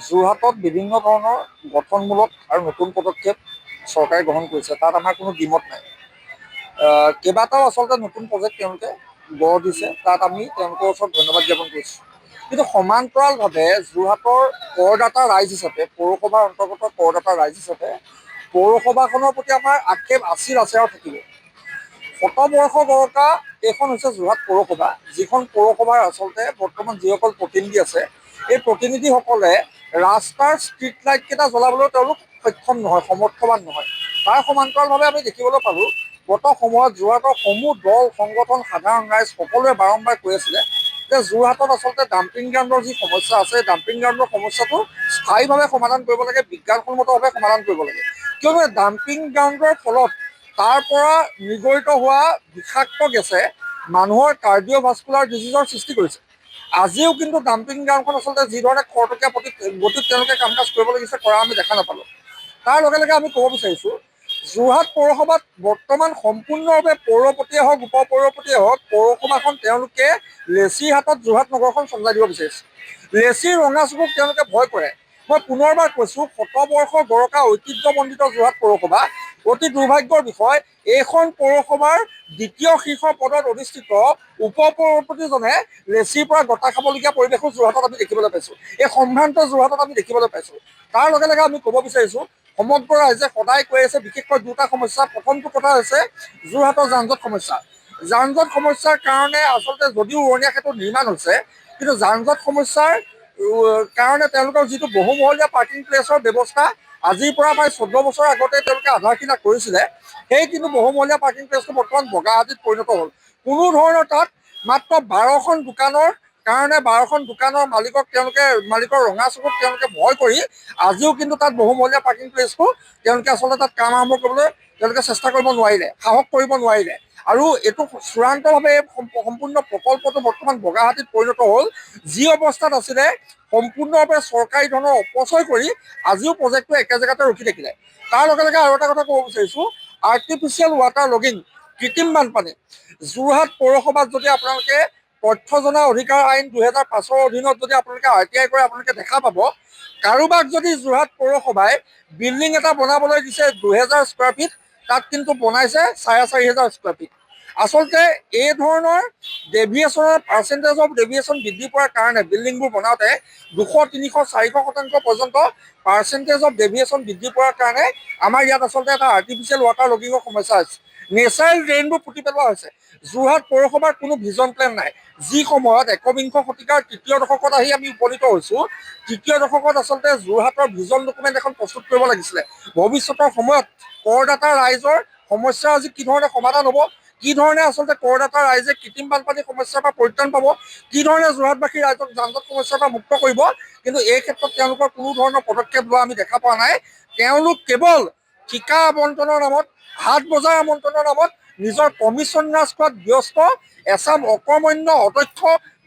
যোৰহাটত বিভিন্ন ধৰণৰ গঠনমূলক আৰু নতুন পদক্ষেপ চৰকাৰে গ্ৰহণ কৰিছে। তাত আমাৰ কোনো দ্বিমত নাই। কেইবাটাও আচলতে নতুন প্ৰজেক্ট তেওঁলোকে গঢ় দিছে। তাত আমি তেওঁলোকৰ ওচৰত ধন্যবাদ জ্ঞাপন কৰিছোঁ। কিন্তু সমান্তৰালভাৱে যোৰহাটৰ কৰদাতা ৰাইজ হিচাপে, পৌৰসভাৰ অন্তৰ্গত কৰদাতা ৰাইজ হিচাপে পৌৰসভাখনৰ প্ৰতি আমাৰ আক্ষেপ আছে আৰু থাকিব। শতবৰ্ষ গৰকা এইখন হৈছে যোৰহাট পৌৰসভা, যিখন পৌৰসভাৰ আচলতে বৰ্তমান যিসকল প্ৰতিনিধি আছে, এই প্ৰতিনিধিসকলে ৰাস্তাৰ ষ্ট্ৰীট লাইট কেইটা জ্বলাবলৈও তেওঁলোক সক্ষম নহয়, সমৰ্থবান নহয়। তাৰ সমান্তৰালভাৱে আমি দেখিবলৈ পালোঁ, গত সময়ত যোৰহাটৰ সমূহ দল, সংগঠন, সাধাৰণ ৰাইজ সকলোৱে বাৰম্বাৰ কৈ আছিলে যে যোৰহাটত আচলতে ডাম্পিং গ্ৰাউণ্ডৰ যি সমস্যা আছে, ডাম্পিং গ্ৰাউণ্ডৰ সমস্যাটো স্থায়ীভাৱে সমাধান কৰিব লাগে, বিজ্ঞানসন্মতভাৱে সমাধান কৰিব লাগে। কিয়নো ডাম্পিং গ্ৰাউণ্ডৰ ফলত তাৰ পৰা নিৰ্গৰিত হোৱা বিষাক্ত গেছে মানুহৰ কাৰ্ডিঅ'ভাস্কুলাৰ ডিজিজৰ সৃষ্টি কৰিছে। আজিও কিন্তু ডাম্পিং গ্ৰাউণ্ডখন আচলতে যিধৰণে খৰতকীয়া গতিত তেওঁলোকে কাম কাজ কৰিব লাগিছে, কৰা আমি দেখা নাপালোঁ। তাৰ লগে লগে আমি ক'ব বিচাৰিছোঁ, যোৰহাট পৌৰসভাত বৰ্তমান সম্পূৰ্ণভাৱে পৌৰপতিয়ে হওক, উপ পৌৰপতিয়ে হওক, পৌৰসভাখন তেওঁলোকে লেচিৰ হাতত যোৰহাট নগৰখন চম্ভালি দিব বিচাৰিছে। লেচিৰ ৰঙা চকুক তেওঁলোকে ভয় কৰে। মই পুনৰবাৰ কৈছোঁ, শতবৰ্ষ গৰকা ঐতিহ্যমণ্ডিত যোৰহাট পৌৰসভা, অতি দুৰ্ভাগ্যৰ বিষয়, এইখন পৌৰসভাৰ দ্বিতীয় শীৰ্ষ পদত অধিষ্ঠিত উপ পৌৰপতিজনে লেচিৰ পৰা গতা খাবলগীয়া পৰিৱেশো যোৰহাটত আমি দেখিবলৈ পাইছোঁ। এই সম্ভ্ৰান্ত যোৰহাটত আমি দেখিবলৈ পাইছোঁ। তাৰ লগে লগে আমি ক'ব বিচাৰিছোঁ, সমগ্ৰ ৰাইজে সদায় কৈ আছে বিশেষকৈ দুটা সমস্যা। প্ৰথমটো কথা হৈছে যোৰহাটৰ যান জঁট সমস্যা। যান জঁট সমস্যাৰ কাৰণে আচলতে যদিও উৰণীয়া সেতু নিৰ্মাণ হৈছে, কিন্তু যান জঁট সমস্যাৰ কাৰণে তেওঁলোকৰ যিটো বহুমহলীয়া পাৰ্কিং প্লেচৰ ব্যৱস্থা আজিৰ পৰা প্ৰায় 14 বছৰ আগতে তেওঁলোকে আধাৰশিলা কৰিছিলে, সেই কিন্তু বহুমহলীয়া পাৰ্কিং প্লেচটো বৰ্তমান বগাহাটীত পৰিণত হ'ল। কোনো ধৰণৰ তাত মাত্ৰ 12খন দোকানৰ কাৰণে 12খন দোকানৰ মালিকৰ ৰঙা চকুক তেওঁলোকে ভয় কৰি আজিও কিন্তু তাত বহুমহলীয়া পাৰ্কিং প্লেচটো তেওঁলোকে আচলতে তাত কাম আৰম্ভ কৰিবলৈ তেওঁলোকে চেষ্টা কৰিব নোৱাৰিলে, সাহস কৰিব নোৱাৰিলে। আৰু এইটো চূড়ান্তভাৱে সম্পূৰ্ণ প্ৰকল্পটো বৰ্তমান বগাহাটীত পৰিণত হ'ল, যি অৱস্থাত আছিলে সম্পূৰ্ণভাৱে চৰকাৰী ধনৰ অপচয় কৰি আজিও প্ৰজেক্টটো একে জেগাতে ৰখি থাকিলে। তাৰ লগে লগে আৰু এটা কথা ক'ব বিচাৰিছোঁ, আৰ্টিফিচিয়েল ৱাটাৰ লগিং, কৃত্ৰিম বানপানী। যোৰহাট পৌৰসভাত যদি আপোনালোকে তথ্য জনা অধিকাৰ আইন 2005ৰ অধীনত যদি আপোনালোকে RTI কৰে, আপোনালোকে দেখা পাব, কাৰোবাক যদি যোৰহাট পৌৰসভাই বিল্ডিং এটা বনাবলৈ দিছে 2000 স্কোৱাৰ ফিট, তাত কিন্তু বনাইছে 4500 স্কোৱাৰ ফিট। আচলতে এই ধৰণৰ পাৰ্চেণ্টেজ অফ ডেভিয়েশ্যন বৃদ্ধি পোৱাৰ কাৰণে বিল্ডিংবোৰ বনাওঁতে 200, 300, 400% পৰ্যন্ত পাৰ্চেণ্টেজ অফ ডেভিয়েশ্যন বৃদ্ধি পোৱাৰ কাৰণে আমাৰ ইয়াত আচলতে এটা আৰ্টিফিচিয়েল ৱাটাৰ লগিঙৰ সমস্যা হৈছে। নেচাৰেল ড্ৰেইনবোৰ পুতি পেলোৱা হৈছে। যোৰহাট পৌৰসভাৰ কোনো ভিজন প্লেন নাই। যি সময়ত একবিংশ শতিকাৰ তৃতীয় দশকত আহি আমি উপনীত হৈছোঁ, তৃতীয় দশকত আচলতে যোৰহাটৰ ভিজন ডকুমেণ্ট এখন প্ৰস্তুত কৰিব লাগিছিলে। ভৱিষ্যতৰ সময়ত কৰদাতা ৰাইজৰ সমস্যা আজি কি ধৰণে সমাধান হ'ব, কি ধৰণে আচলতে কৰদাতা ৰাইজে কৃত্ৰিম বানপানীৰ সমস্যাৰ পৰা পৰিত্ৰাণ পাব, কি ধৰণে যোৰহাটবাসী ৰাইজক যান জঁট সমস্যাৰ পৰা মুক্ত কৰিব, কিন্তু এই ক্ষেত্ৰত তেওঁলোকৰ কোনো ধৰণৰ পদক্ষেপ লোৱা আমি দেখা পোৱা নাই। তেওঁলোক কেৱল ঠিকা আবণ্টনৰ নামত, হাট বজাৰ আবণ্টনৰ নামত নিজৰ কমিশ্যন ৰাজ কৰাত ব্যস্ত এচাম অকৰ্মণ্য অদক্ষ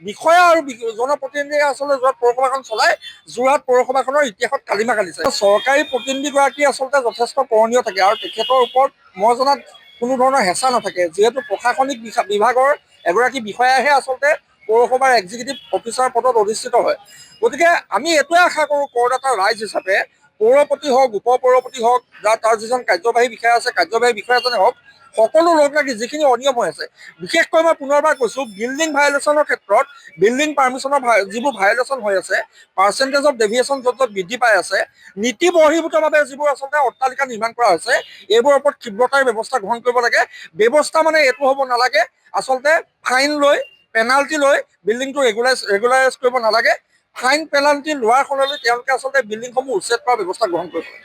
বিষয়া আৰু জনপ্ৰতিনিধিয়ে আচলতে যোৰহাট পৌৰসভাখন চলাই যোৰহাট পৌৰসভাখনৰ ইতিহাসত কালিমা কালিছে। চৰকাৰী প্ৰতিনিধিগৰাকী আচলতে যথেষ্ট কৰণীয় থাকে আৰু তেখেতৰ ওপৰত মই জনাত কোনো ধৰণৰ হেঁচা নাথাকে, যিহেতু প্ৰশাসনিক বিভাগৰ এগৰাকী বিষয়াহে আচলতে পৌৰসভাৰ এক্সিকিউটিভ অফিচাৰ পদত অধিষ্ঠিত হয়। গতিকে আমি এইটোৱে আশা কৰোঁ, কৰদাতা ৰাইজ হিচাপে পৌৰপতি হওক, উপ পৌৰপতি হওক, তাৰ যিজন কাৰ্যবাহী বিষয়া আছে, কাৰ্যবাহী বিষয়াজনে হওক, সকলো লগ লাগি যিখিনি অনিয়ম হৈ আছে, বিশেষকৈ মই পুনৰবাৰ কৈছোঁ, বিল্ডিং ভাইলেশ্যনৰ ক্ষেত্ৰত বিল্ডিং পাৰ্মিশ্যনৰ যিবোৰ ভাইলেশ্যন হৈ আছে, পাৰ্চেণ্টেজ অফ ডেভিয়েশ্যন য'ত য'ত বৃদ্ধি পাই আছে, নীতি বহিৰ্ভূতভাৱে যিবোৰ আচলতে অট্টালিকা নিৰ্মাণ কৰা হৈছে, এইবোৰৰ ওপৰত ক্ষীপ্ৰতাৰে ব্যৱস্থা গ্ৰহণ কৰিব লাগে। ব্যৱস্থা মানে এইটো হ'ব নালাগে, আচলতে ফাইন লৈ, পেনাল্টি লৈ বিল্ডিংটো ৰেগুলাৰাইজ কৰিব নালাগে। ফাইন পেনাল্টি লোৱাৰ সলনি তেওঁলোকে আচলতে বিল্ডিংসমূহ উচ্ছেদ কৰাৰ ব্যৱস্থা গ্ৰহণ কৰিব লাগে।